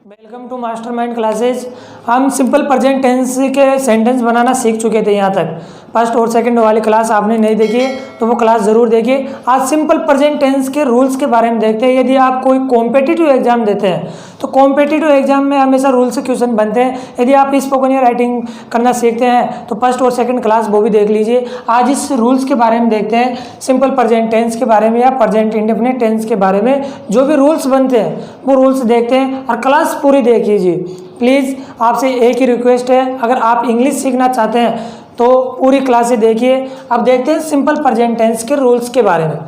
Welcome to mastermind classes. हम simple present tense के sentence बनाना सीख चुके थे। यहाँ तक फर्स्ट और सेकंड वाली क्लास आपने नहीं देखी है तो वो क्लास ज़रूर देखिए। आज सिंपल प्रेजेंट टेंस के रूल्स के बारे में देखते हैं। यदि आप कोई कॉम्पिटिटिव एग्जाम देते हैं तो कॉम्पिटिटिव एग्जाम में हमेशा रूल से क्वेश्चन बनते हैं। यदि आप स्पोकन या राइटिंग करना सीखते हैं तो फर्स्ट और सेकंड क्लास वो भी देख लीजिए। आज इस रूल्स के बारे में देखते हैं, सिंपल प्रेजेंट टेंस के बारे में या प्रेजेंट इंडेफिनिट टेंस के बारे में जो भी रूल्स बनते हैं वो रूल्स देखते हैं और क्लास पूरी देख लीजिए। प्लीज़ आपसे एक ही रिक्वेस्ट है, अगर आप इंग्लिश सीखना चाहते हैं तो पूरी क्लासें देखिए। अब देखते हैं सिंपल प्रेजेंट टेंस के रूल्स के बारे में।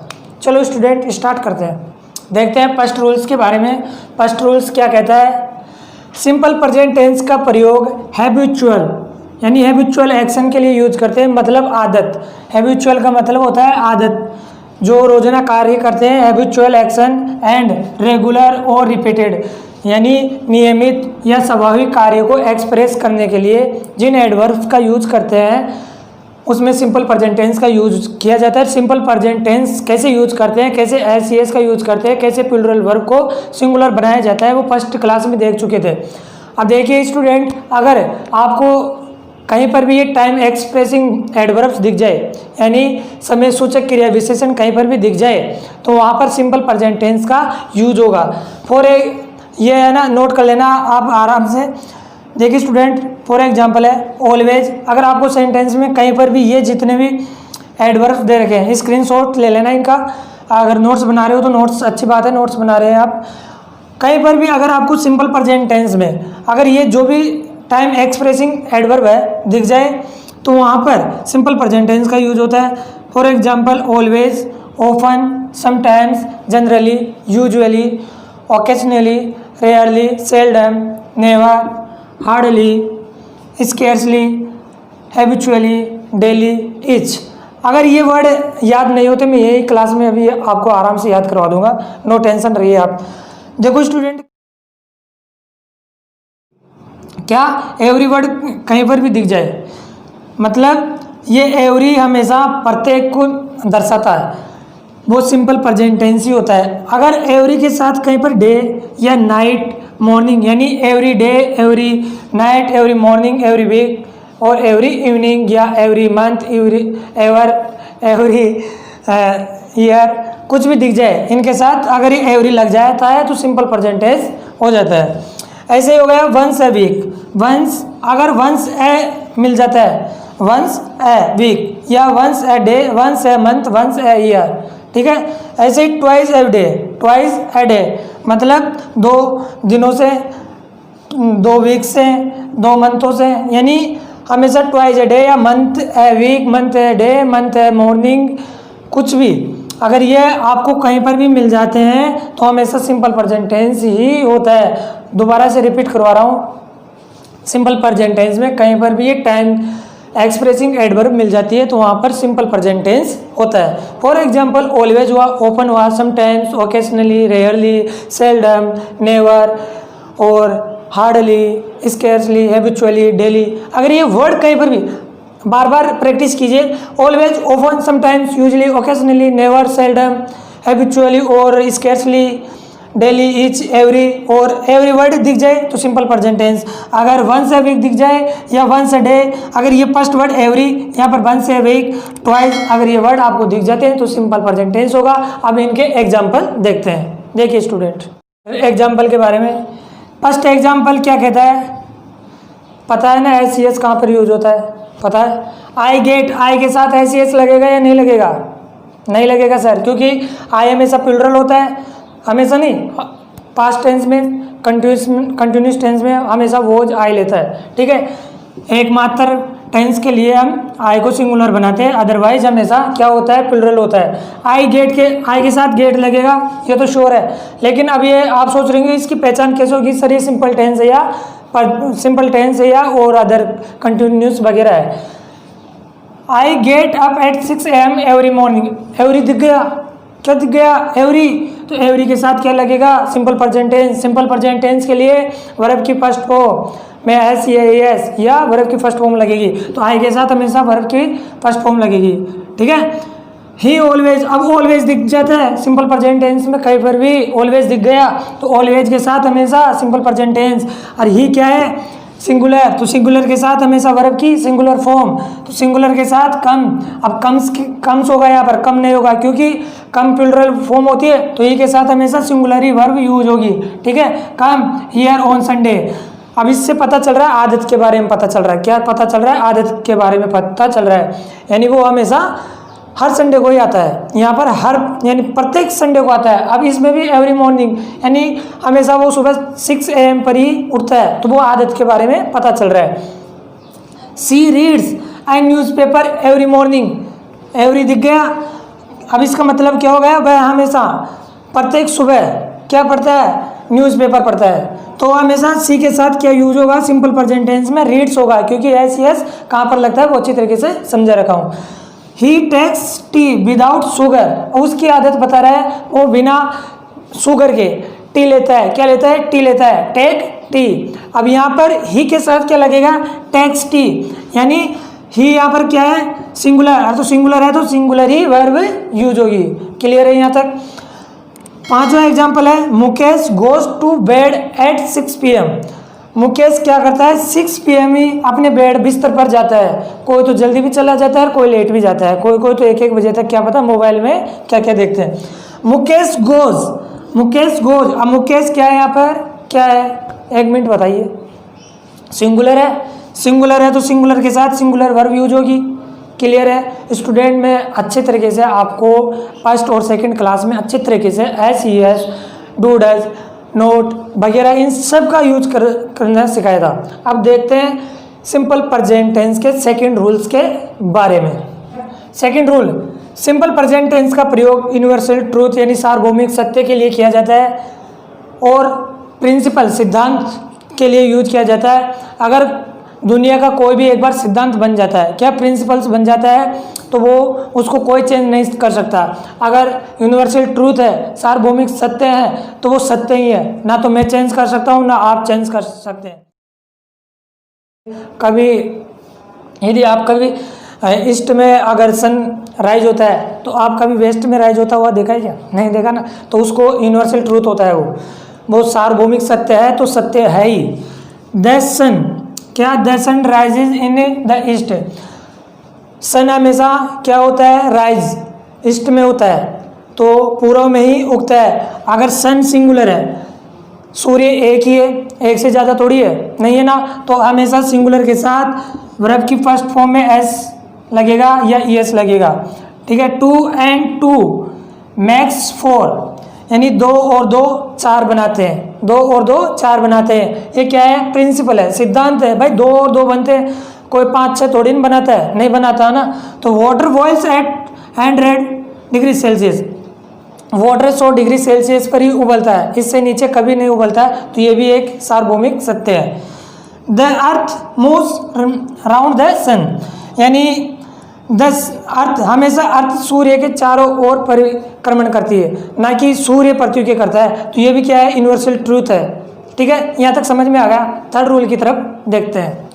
चलो स्टूडेंट स्टार्ट करते हैं। देखते हैं फर्स्ट रूल्स के बारे में। फर्स्ट रूल्स क्या कहता है? सिंपल प्रेजेंट टेंस का प्रयोग हैबिचुअल यानी हैबिचुअल एक्शन के लिए यूज करते हैं, मतलब आदत। हैबिचुअल का मतलब होता है आदत, जो रोजाना कार्य करते हैं। हैबिचुअल एक्शन एंड रेगुलर और रिपीटेड यानी नियमित या स्वाभाविक कार्य को एक्सप्रेस करने के लिए जिन एडवर्ब्स का यूज करते हैं उसमें सिंपल प्रेजेंट टेंस का यूज किया जाता है। सिंपल प्रेजेंट टेंस कैसे यूज करते हैं, कैसे एस का यूज करते हैं, कैसे प्लूरल वर्ब को सिंगुलर बनाया जाता है, वो फर्स्ट क्लास में देख चुके थे। अब देखिए स्टूडेंट, अगर आपको कहीं पर भी ये टाइम एक्सप्रेसिंग एडवर्ब्स दिख जाए यानी समय सूचक क्रिया विशेषण कहीं पर भी दिख जाए तो वहाँ पर सिंपल प्रेजेंट टेंस का यूज होगा। ये है ना, नोट कर लेना आप आराम से। देखिए स्टूडेंट, फॉर एग्जांपल है ऑलवेज। अगर आपको सेंटेंस में कहीं पर भी ये जितने भी एडवर्ब्स दे रखे हैं स्क्रीनशॉट ले लेना इनका। अगर नोट्स बना रहे हो तो नोट्स अच्छी बात है, नोट्स बना रहे हैं आप। कहीं पर भी अगर आपको सिंपल प्रेजेंट टेंस में अगर ये जो भी टाइम एक्सप्रेसिंग एडवर्ब है दिख जाए तो वहाँ पर सिंपल प्रेजेंट टेंस का यूज होता है। For example always, often, sometimes, generally, usually, occasionally, rarely, seldom, never, hardly, scarcely, habitually, daily, each. अगर ये वर्ड याद नहीं होते मैं यही क्लास में अभी आपको आराम से याद करवा दूंगा, नो टेंशन रहिए आप। देखो स्टूडेंट, क्या एवरी वर्ड कहीं पर भी दिख जाए, मतलब ये एवरी हमेशा प्रत्येक को दर्शाता है, वो सिंपल प्रेजेंट टेंस ही होता है। अगर एवरी के साथ कहीं पर डे या नाइट, मॉर्निंग यानी every day, every night, every morning, every week और एवरी इवनिंग या एवरी मंथ, एवरी ईयर कुछ भी दिख जाए इनके साथ अगर ये एवरी लग जाता है तो सिंपल प्रेजेंट टेंस हो जाता है। ऐसे ही हो गया वंस ए वीक। वंस, अगर वंस ए मिल जाता है, वंस ए वीक या once a day, once a month, once a year, ठीक है। ऐसे ही twice a day, twice a day मतलब 2 दिनों से, 2 वीक से, 2 मंथों से, यानी हमेशा ट्वाइस ए डे या month a week, month a day, month a morning, कुछ भी अगर ये आपको कहीं पर भी मिल जाते हैं तो हमेशा सिंपल प्रेजेंट टेंस ही होता है। दोबारा से रिपीट करवा रहा हूँ, सिंपल प्रेजेंट टेंस में कहीं पर भी ये टाइम एक्सप्रेसिंग एडवर्ब मिल जाती है तो वहाँ पर सिंपल प्रेजेंट टेंस होता है। फॉर एग्जांपल ऑलवेज हुआ, ओपन हुआ, sometimes, occasionally, rarely, seldom, never और हार्डली, स्केर्सली, हैबिचुअली, डेली। अगर ये वर्ड कहीं पर भी बार बार प्रैक्टिस कीजिए, always, open, sometimes, usually, occasionally, never, seldom, habitually और स्केर्सली, डेली, ईच, एवरी और एवरी वर्ड दिख जाए तो सिंपल प्रेजेंट टेंस। अगर वंस ए वीक दिख जाए या वंस ए डे, अगर ये फर्स्ट वर्ड एवरी, यहाँ पर वंस ए वीक, ट्वाइस, अगर ये वर्ड आपको दिख जाते हैं तो सिंपल प्रेजेंट टेंस होगा। अब इनके एग्जाम्पल देखते हैं। देखिए स्टूडेंट, एग्जाम्पल के बारे में फर्स्ट एग्जाम्पल क्या कहता है, पता है ना एस कहाँ पर यूज होता है, पता है? आई गेट, आई के साथ एस लगेगा या नहीं लगेगा? नहीं लगेगा सर, क्योंकि आई हमेशा प्लूरल होता है, हमेशा नहीं, पास्ट टेंस में, कंटिन्यूस टेंस में हमेशा वो आई लेता है, ठीक है। एकमात्र टेंस के लिए हम आई को सिंगुलर बनाते हैं, अदरवाइज हमेशा क्या होता है, प्लूरल होता है। आई के साथ गेट लगेगा ये तो श्योर है, लेकिन अब ये आप सोच रहे हैं इसकी पहचान कैसे होगी सर, ये सिंपल टेंस है या सिंपल टेंस है या और अदर कंटिन्यूस वगैरह है। I get up at 6 AM every morning, every दिख गया, क्या दिख गया, एवरी, तो एवरी के साथ क्या लगेगा, simple present tense. Simple present tense के लिए वर्ब की फर्स्ट फॉर्म में एस या वर्ब की फर्स्ट फॉर्म लगेगी, तो आई के साथ हमेशा वर्ब की फर्स्ट फॉर्म लगेगी, ठीक है। ही ऑलवेज, अब ऑलवेज दिख जाता है सिंपल प्रेजेंट टेंस में, कहीं पर भी ऑलवेज दिख गया तो ऑलवेज के साथ हमेशा सिंपल प्रेजेंट टेंस। और ही क्या है, सिंगुलर, तो सिंगुलर के साथ हमेशा वर्ब की सिंगुलर फॉर्म, तो सिंगुलर के साथ कम। अब कम्स होगा, यहाँ पर कम नहीं होगा क्योंकि कम प्लूरल फॉर्म होती है, तो ही के साथ हमेशा सिंगुलर ही वर्ब यूज होगी, ठीक है। Come here on Sunday. अब इससे पता चल रहा है आदत के बारे में पता चल रहा है, क्या पता चल रहा है, आदत के बारे में पता चल रहा है, यानी वो हमेशा हर संडे को ही आता है, यहाँ पर हर यानी प्रत्येक संडे को आता है। अब इसमें भी एवरी मॉर्निंग, यानी हमेशा वो सुबह 6 AM पर ही उठता है, तो वो आदत के बारे में पता चल रहा है। She reads a newspaper every morning, every दिख गया। अब इसका मतलब क्या हो गया, वह हमेशा प्रत्येक सुबह क्या पढ़ता है, न्यूज़पेपर पढ़ता है, तो हमेशा सी के साथ क्या यूज होगा, सिंपल प्रेजेंट टेंस में रीड्स होगा, क्योंकि एस यस कहाँ पर लगता है वो अच्छी तरीके से समझा रखा हूँ। ही टेक्स टी विदाउट शुगर, उसकी आदत बता रहा है वो बिना शुगर के टी लेता है, क्या लेता है, टी लेता है, टेक टी। अब यहाँ पर ही के साथ क्या लगेगा, टेक्स टी, यानी ही यहाँ पर क्या है, सिंगुलर, तो सिंगुलर है तो सिंगुलर ही वर्ब यूज होगी। क्लियर है यहाँ तक। 5वां एग्जाम्पल है, Mukesh goes to bed at 6 PM। Mukesh क्या करता है, 6 PM ही अपने बेड बिस्तर पर जाता है। कोई तो जल्दी भी चला जाता है, कोई लेट भी जाता है, कोई तो 1-1 बजे तक क्या पता मोबाइल में क्या क्या देखते हैं। मुकेश गोज, मुकेश गोज, अब मुकेश क्या है यहाँ पर, क्या है, 1 मिनट बताइए। सिंगुलर है, सिंगुलर है तो सिंगुलर के साथ सिंगुलर वर्ब यूज होगी। क्लियर है। स्टूडेंट में अच्छे तरीके से आपको फर्स्ट और सेकंड क्लास में अच्छे तरीके से S E S, do does, note वगैरह इन सब का यूज करना सिखाया था। अब देखते हैं सिंपल प्रेजेंट टेंस के सेकंड रूल्स के बारे में। Second rule, simple present tense का प्रयोग यूनिवर्सल ट्रूथ यानी सार्वभौमिक सत्य के लिए किया जाता है और प्रिंसिपल सिद्धांत के लिए यूज किया जाता है। अगर दुनिया का कोई भी एक बार सिद्धांत बन जाता है, क्या प्रिंसिपल्स बन जाता है, तो वो उसको कोई चेंज नहीं कर सकता। अगर यूनिवर्सल ट्रूथ है, सार्वभौमिक सत्य है, तो वो सत्य ही है, ना तो मैं चेंज कर सकता हूँ ना आप चेंज कर सकते हैं। कभी यदि आप कभी ईस्ट में अगर सन राइज होता है तो आप कभी वेस्ट में राइज होता हुआ देखा है क्या, नहीं देखा ना, तो उसको यूनिवर्सल ट्रूथ होता है, वो सार्वभौमिक सत्य है, तो सत्य है ही। द सन, क्या, the sun rises in the east, sun हमेशा क्या होता है, राइज ईस्ट में होता है, तो पूर्व में ही उगता है। अगर सन सिंगुलर है, सूर्य एक ही है, एक से ज़्यादा थोड़ी है, नहीं है ना, तो हमेशा सिंगुलर के साथ वर्ब की फर्स्ट फॉर्म में एस लगेगा या ईएस लगेगा, ठीक है। 2 and 2 मैक्स 4, यानी 2 और 2 4 बनाते हैं, 2 और 2 4 बनाते हैं। ये क्या है, प्रिंसिपल है, सिद्धांत है भाई, 2 और 2 बनते हैं, कोई 5-6 थोड़ी नहीं बनाता है, नहीं बनाता ना। तो water boils at 100 degree Celsius, water 100 degree Celsius पर ही उबलता है, इससे नीचे कभी नहीं उबलता है, तो ये भी एक सार्वभौमिक सत्य है। The earth moves round the sun, यानी अर्थ हमेशा अर्थ सूर्य के चारों ओर परिक्रमण करती है, ना कि सूर्य पृथ्वी के करता है, तो ये भी क्या है, यूनिवर्सल ट्रूथ है, ठीक है। यहाँ तक समझ में आ गया। थर्ड रूल की तरफ देखते हैं।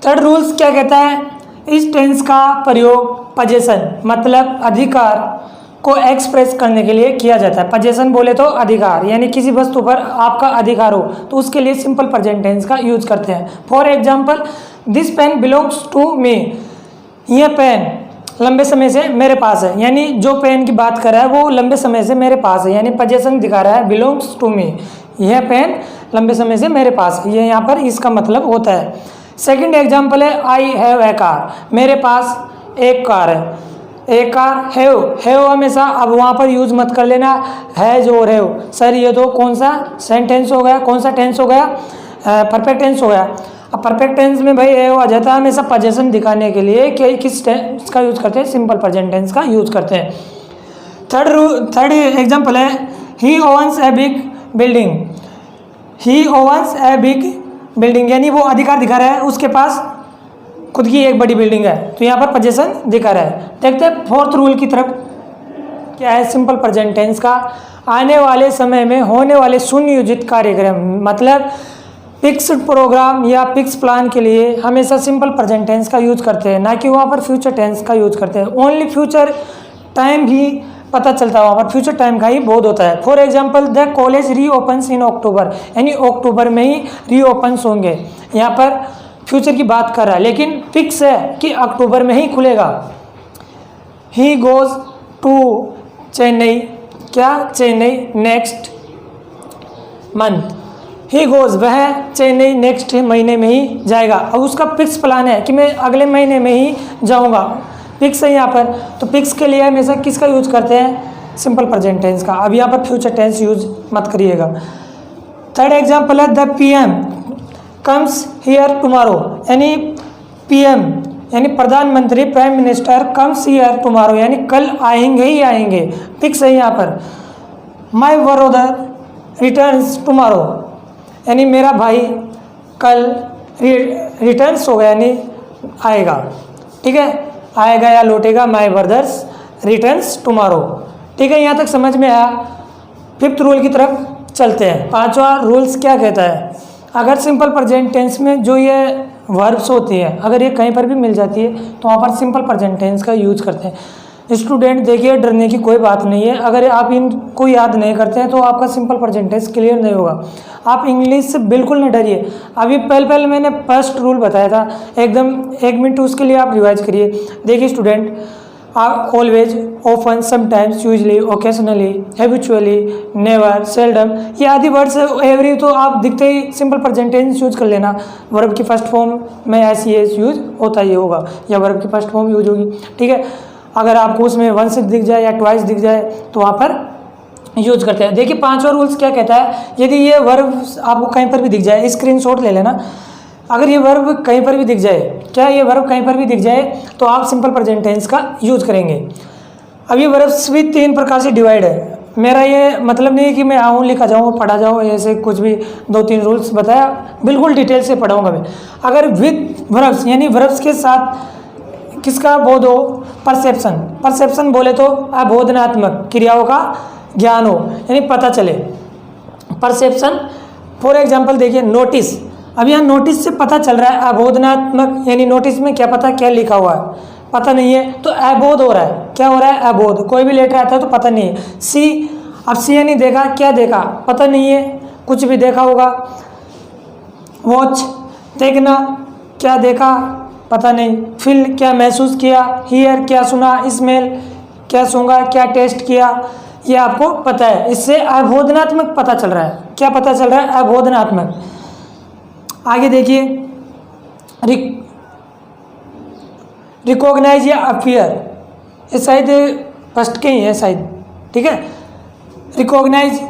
थर्ड रूल्स क्या कहता है, इस टेंस का प्रयोग पजेशन मतलब अधिकार को एक्सप्रेस करने के लिए किया जाता है। पजेशन बोले तो अधिकार, यानी किसी वस्तु पर आपका अधिकार हो, तो उसके लिए सिंपल प्रेजेंट टेंस का यूज करते हैं। For example, this pen belongs to me, यह पेन लंबे समय से मेरे पास है, यानी जो पेन की बात कर रहा है वो लंबे समय से मेरे पास है, यानी पजेशन दिखा रहा है, बिलोंग्स टू मी, यह पेन लंबे समय से मेरे पास है, ये यहाँ पर इसका मतलब होता है। सेकंड एग्जाम्पल है, आई हैव ए कार, मेरे पास एक कार है, एक कार। हैव हमेशा अब वहाँ पर यूज मत कर लेना, हैज और हैव। सर ये तो कौन सा सेंटेंस हो गया, कौन सा टेंस हो गया, परफेक्ट टेंस हो गया। अब परफेक्ट टेंस में भाई हैव आ जाता है हमेशा पजेशन दिखाने के लिए, किस टेंस का यूज करते हैं, सिंपल प्रेजेंट टेंस का यूज करते हैं। थर्ड एग्जाम्पल है, he owns a big building, he owns a big building, यानी वो अधिकार दिखा रहा है, उसके पास खुद की एक बड़ी बिल्डिंग है, तो यहाँ पर पजेशन दिखा रहा है। देखते हैं फोर्थ रूल की तरफ, क्या है, सिंपल प्रेजेंट टेंस का आने वाले समय में होने वाले सुनियोजित कार्यक्रम मतलब फिक्स्ड प्रोग्राम या फिक्स प्लान के लिए हमेशा सिंपल प्रेजेंट टेंस का यूज करते हैं, ना कि वहाँ पर फ्यूचर टेंस का यूज करते हैं। ओनली फ्यूचर टाइम भी पता चलता है, वहाँ पर फ्यूचर टाइम का ही बोध होता है। फॉर एग्जाम्पल द कॉलेज रीओपन्स इन अक्टूबर, यानी अक्टूबर में ही रीओपन्स होंगे। यहाँ पर फ्यूचर की बात कर रहा है, लेकिन फिक्स है कि अक्टूबर में ही खुलेगा। ही गोज टू चेन्नई, क्या Chennai next month, he goes वह चेन्नई नेक्स्ट महीने में ही जाएगा। अब उसका फिक्स प्लान है कि मैं अगले महीने में ही जाऊंगा, फिक्स है यहाँ पर। तो फिक्स के लिए हमेशा किसका यूज करते हैं, सिंपल प्रेजेंट टेंस का। अब यहाँ पर फ्यूचर टेंस यूज मत करिएगा। थर्ड एग्जाम्पल है the PM comes here tomorrow, यानी पीएम यानी प्रधानमंत्री prime minister comes here tomorrow, यानी कल आएंगे ही आएंगे, फिक्स है यहाँ पर। माई ब्रदर रिटर्न्स टुमारो, यानी मेरा भाई कल रिटर्न्स होगा, यानी आएगा, ठीक है, आएगा या लौटेगा। माई ब्रदर्स रिटर्न्स टुमारो, ठीक है, यहाँ तक समझ में आया। फिफ्थ रूल की तरफ चलते हैं। पांचवा रूल्स क्या कहता है, अगर सिंपल प्रेजेंट टेंस में जो ये वर्ब्स होती है, अगर ये कहीं पर भी मिल जाती है तो वहाँ पर सिंपल प्रेजेंट टेंस का यूज करते हैं। स्टूडेंट देखिए, डरने की कोई बात नहीं है। अगर आप इनको याद नहीं करते हैं तो आपका सिंपल प्रेजेंट टेंस क्लियर नहीं होगा। आप इंग्लिश से बिल्कुल न डरिए। अभी पहले मैंने फर्स्ट रूल बताया था, एकदम 1 मिनट उसके लिए आप रिवाइज करिए। देखिए student, always, often, sometimes, usually, occasionally, habitually, never, seldom, ये आदि वर्ड्स एवरी तो आप दिखते ही सिंपल प्रेजेंट टेंस यूज कर लेना। वर्ब की फर्स्ट फॉर्म में एस यूज होता ही होगा, या वर्ब की फर्स्ट फॉर्म यूज होगी, ठीक है। अगर आपको उसमें वंस दिख जाए या ट्वाइस दिख जाए तो वहाँ पर यूज करते हैं। देखिए पांचवा रूल्स क्या कहता है, यदि ये वर्ब आपको कहीं पर भी दिख जाए, स्क्रीनशॉट ले लेना। अगर ये वर्ब कहीं पर भी दिख जाए, क्या ये वर्ब कहीं पर भी दिख जाए तो आप सिंपल प्रेजेंट टेंस का यूज करेंगे। अब ये वर्ब्स भी 3 प्रकार से डिवाइड है। मेरा ये मतलब नहीं है कि मैं आऊँ, लिखा जाऊँ, पढ़ा जाऊँ, ऐसे कुछ भी 2-3 रूल्स बताया, बिल्कुल डिटेल से पढ़ाऊँगा मैं। अगर विद वर्ब्स यानी वर्ब्स के साथ किसका बोध हो, परसेप्शन, परसेप्शन बोले तो अबोधनात्मक क्रियाओं का ज्ञान हो, यानी पता चले, परसेप्शन। फॉर एग्जाम्पल देखिए नोटिस, अब यहाँ नोटिस से पता चल रहा है अबोधनात्मक, यानी नोटिस में क्या पता क्या लिखा हुआ है, पता नहीं है, तो अबोध हो रहा है। क्या हो रहा है, अबोध। कोई भी लेटर आता है तो पता नहीं है। सी, अब सी यानी देखा, क्या देखा, पता नहीं है, कुछ भी देखा होगा। वॉच, देखना, क्या देखा, पता नहीं। फील, क्या महसूस किया। हियर, क्या सुना। स्मेल, क्या सूंघा, क्या टेस्ट किया, ये आपको पता है। इससे अबोधनात्मक पता चल रहा है। क्या पता चल रहा है, अबोधनात्मक। आगे देखिए, रिकॉग्नाइज या अपीयर, ये शायद फर्स्ट के ही है शायद, ठीक है। रिकॉग्नाइज,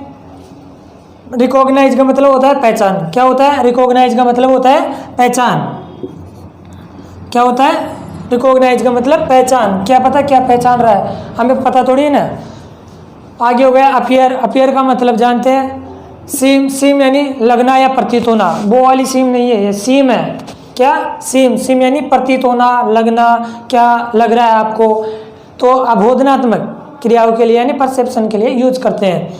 रिकॉग्नाइज का मतलब होता है पहचान। क्या होता है, रिकॉग्नाइज का मतलब होता है पहचान। क्या होता है, रिकॉग्नाइज का मतलब पहचान। क्या पता क्या पहचान रहा है, हमें पता थोड़ी है ना। आगे हो गया अपीयर, अपीयर का मतलब जानते हैं, सीम, सीम यानी लगना या प्रतीत होना। वो वाली सीम नहीं है, ये सीम है। क्या, सीम, सीम यानी प्रतीत होना, लगना, क्या लग रहा है आपको। तो अबोधनात्मक क्रियाओं के लिए यानी परसेप्शन के लिए यूज करते हैं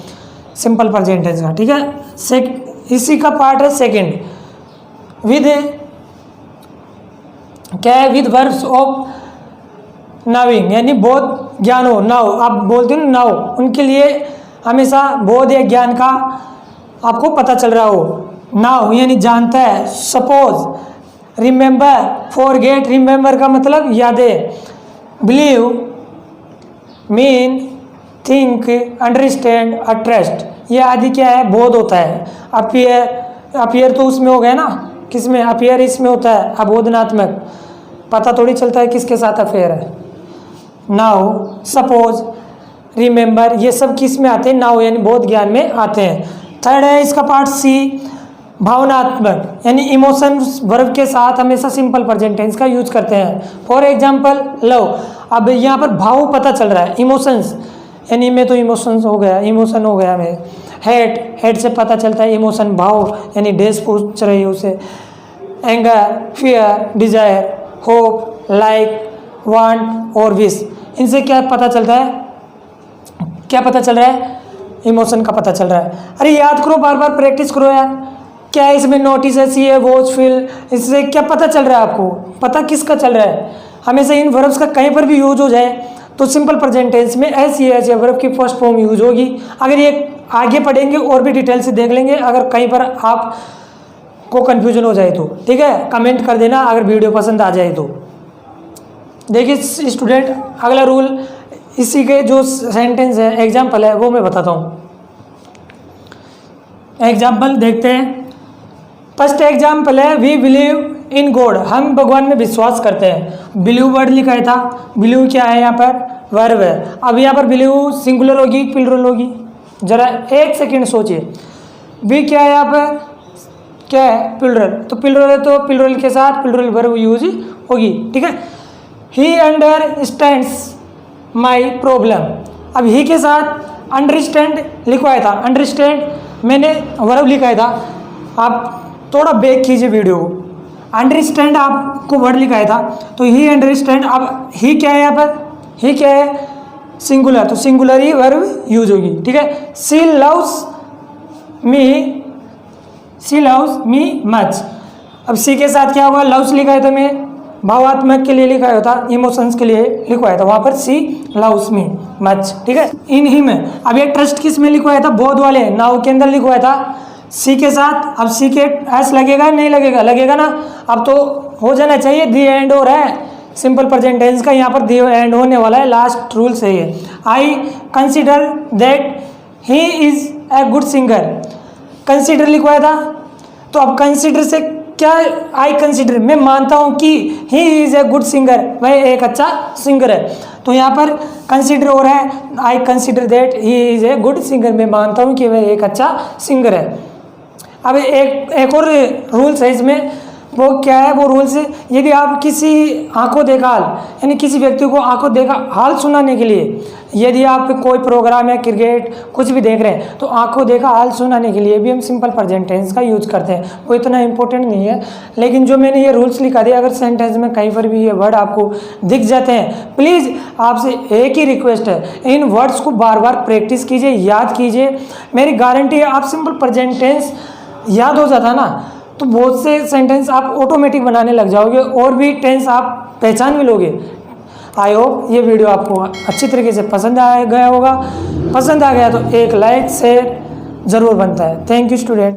सिंपल प्रेजेंट टेंस का, ठीक है। इसी का पार्ट है सेकंड, विद, क्या है, विद वर्ब्स ऑफ नाविंग, यानी बोध ज्ञान हो। नाउ, आप बोलते हो नाउ, उनके लिए हमेशा बोध या ज्ञान का आपको पता चल रहा हो। नाउ यानी जानता है। सपोज, रिमेंबर, फॉरगेट, रिमेंबर का मतलब यादें। Believe, mean, think, understand, trust, ये आदि क्या है, बोध होता है। अपीयर, अपीयर तो उसमें हो गया ना, किसमें, अपीयर इसमें होता है अबोधनात्मक, पता थोड़ी चलता है किसके साथ अफेयर है। नाउ, सपोज, रिमेंबर, ये सब किस में आते हैं, नाउ यानी बोध ज्ञान में आते हैं। थर्ड है इसका पार्ट सी, भावनात्मक, यानी इमोशंस वर्ब के साथ हमेशा सिंपल प्रेजेंट टेंस का यूज करते हैं। फॉर एग्जांपल लव, अब यहाँ पर भाव पता चल रहा है। इमोशंस यानी में तो इमोशंस हो गया, इमोशन हो गया में। हेट, हेट से पता चलता है इमोशन, भाव यानी डेज पूछ रही है उसे। Anger, fear, desire, hope, like, want और विश, इनसे क्या पता चलता है, क्या पता चल रहा है, इमोशन का पता चल रहा है। अरे याद करो, बार बार प्रैक्टिस करो यार। क्या है इसमें, नोटिस है, सी है, वॉच, फील, इससे क्या पता चल रहा है आपको, पता किसका चल रहा है। हमेशा इन वर्ब्स का कहीं पर भी यूज हो जाए तो सिंपल प्रेजेंट टेंस में एस ई एच वर्ब की फर्स्ट फॉर्म यूज होगी। अगर ये आगे पढ़ेंगे और भी डिटेल से देख लेंगे, अगर कहीं पर आप को कन्फ्यूजन हो जाए तो ठीक है, कमेंट कर देना अगर वीडियो पसंद आ जाए तो। देखिए स्टूडेंट, अगला रूल इसी के जो सेंटेंस है, एग्जाम्पल है, वो मैं बताता हूँ। एग्जाम्पल देखते हैं। फर्स्ट एग्जाम्पल है वी बिलीव इन गॉड, हम भगवान में विश्वास करते हैं। बिलीव वर्ड लिखा था, बिलीव क्या है यहाँ पर, वर्ब है। अब यहाँ पर बिलीव सिंगुलर होगी प्लूरल होगी, जरा एक सेकेंड सोचिए। वी क्या है यहाँ पर, क्या है, प्लूरल, तो प्लूरल है तो प्लूरल के साथ प्लूरल वर्ब यूज होगी, ठीक है। ही अंडरस्टैंड्स माई प्रॉब्लम, अब ही के साथ अंडरस्टैंड लिखवाया था, अंडरस्टैंड मैंने वर्ब लिखाया था, आप थोड़ा बैक कीजिए वीडियो को। अंडरस्टैंड आपको वर्ड लिखाया था, तो ही अंडरस्टैंड, अब ही क्या है यहाँ पर, ही क्या है, सिंगुलर, तो सिंगुलर ही वर्ब यूज होगी, ठीक है। शी लव्स मी मच, अब सी के साथ क्या होगा, लव्स लिखा है तो मैं भावात्मक के लिए लिखा होता, इमोशंस के लिए लिखवाया था, वहाँ पर सी लव्स मी मच, ठीक है। इन ही में अब ये ट्रस्ट किस में लिखवाया था, बोध वाले नाउ के अंदर लिखवाया था सी के साथ। अब सी के एस लगेगा नहीं लगेगा, लगेगा ना। अब तो हो जाना चाहिए, दी एंड हो रहा है सिंपल प्रेजेंट टेंस का, यहाँ पर दी एंड होने वाला है, लास्ट रूल सही है। I consider that he is a good singer, consider लिखवाया था, तो अब कंसिडर से क्या, आई कंसिडर मैं मानता हूँ कि he is a good singer, वह एक अच्छा सिंगर है, तो यहाँ पर कंसिडर हो रहा है, I consider that he is a good singer, मैं मानता हूँ कि वह एक अच्छा सिंगर है। अब एक और रूल्स है इसमें, वो क्या है, वो रूल्स है, यदि आप किसी आंखों देखा हाल, यानी किसी व्यक्ति को आंखों देखा हाल सुनाने के लिए, यदि आप कोई प्रोग्राम या क्रिकेट कुछ भी देख रहे हैं, तो आंखों देखा हाल सुनाने के लिए भी हम सिंपल प्रेजेंट टेंस का यूज करते हैं। वो इतना इंपॉर्टेंट नहीं है, लेकिन जो मैंने ये रूल्स लिखा दिया, अगर सेंटेंस में कहीं पर भी ये वर्ड आपको दिख जाते हैं, प्लीज़ आपसे एक ही रिक्वेस्ट है, इन वर्ड्स को बार बार प्रैक्टिस कीजिए, याद कीजिए। मेरी गारंटी है आप सिंपल प्रेजेंट टेंस याद हो जाता ना, तो बहुत से सेंटेंस आप ऑटोमेटिक बनाने लग जाओगे और भी टेंस आप पहचान भी लोगे। आई होप ये वीडियो आपको अच्छी तरीके से पसंद आ गया होगा। पसंद आ गया तो एक लाइक शेयर ज़रूर बनता है। Thank you student.